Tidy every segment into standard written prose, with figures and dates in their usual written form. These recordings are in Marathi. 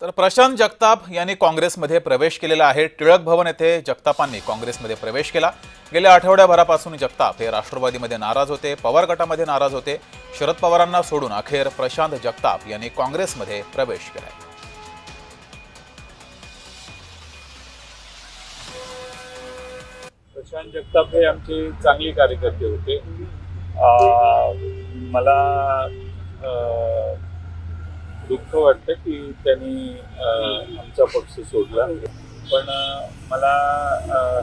तर प्रशांत जगताप यांनी काँग्रेसमध्ये प्रवेश केलेला आहे। टिळक भवन येथे जगतापांनी काँग्रेसमध्ये प्रवेश केला। गेल्या आठवड्याभरापासून जगताप हे राष्ट्रवादीमध्ये नाराज होते, पवार गटामध्ये नाराज होते। शरद पवारांना सोडून अखेर प्रशांत जगताप यांनी काँग्रेसमध्ये प्रवेश केला। प्रशांत जगताप हे आमचे चांगले कार्यकर्ते होते। मला दुःख वाटतं की त्यांनी आमचा पक्ष सोडला, पण मला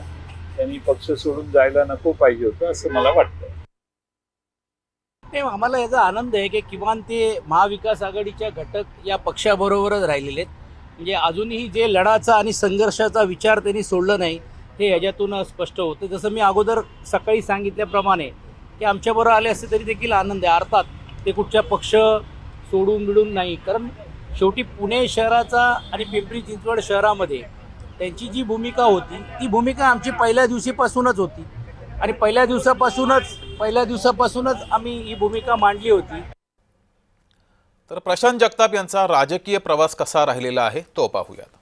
त्यांनी पक्ष सोडून जायला नको पाहिजे होतं असं मला वाटतं। आम्हाला याचा आनंद आहे की किमान ते महाविकास आघाडीच्या घटक या पक्षाबरोबरच राहिलेले आहेत। म्हणजे अजूनही जे लढाचा आणि संघर्षाचा विचार त्यांनी सोडलं नाही हे याच्यातून स्पष्ट होतं। जसं मी अगोदर सकाळी सांगितल्याप्रमाणे की आमच्याबरोबर आले असते तरी देखील आनंद आहे। अर्थात ते कुठच्या पक्ष सोडून बिडून नाही, कारण शेवटी पुणे शहराचा आणि पिंपरी चिंचवड शहरामध्ये त्यांची जी भूमिका होती ती भूमिका आमची पहिल्या दिवशीपासूनच होती आणि पहिल्या दिवसापासूनच आम्ही ही भूमिका मांडली होती। तर प्रशांत जगताप यांचा राजकीय प्रवास कसा राहिलेला आहे तो पाहूयात।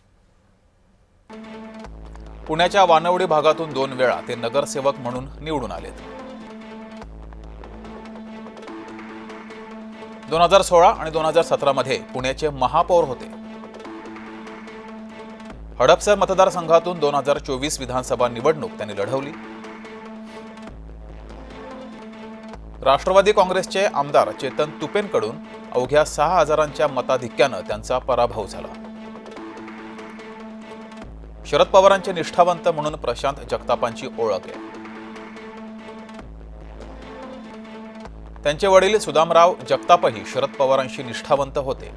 पुण्याच्या वानवडी भागातून 2 वेळा ते नगरसेवक म्हणून निवडून आलेत। 2016 आणि 2017 मध्ये पुण्याचे महापौर होते। हडपसर मतदारसंघातून 2024 विधानसभा निवडणूक त्यांनी लढवली। राष्ट्रवादी काँग्रेसचे आमदार चेतन तुपेंकडून अवघ्या 6,000च्या मताधिक्यानं त्यांचा पराभव झाला। शरद पवारांचे निष्ठावंत म्हणून प्रशांत जगतापांची ओळख आहे। त्यांचे वडील सुदामराव जगतापही शरद पवारांशी निष्ठावंत होते।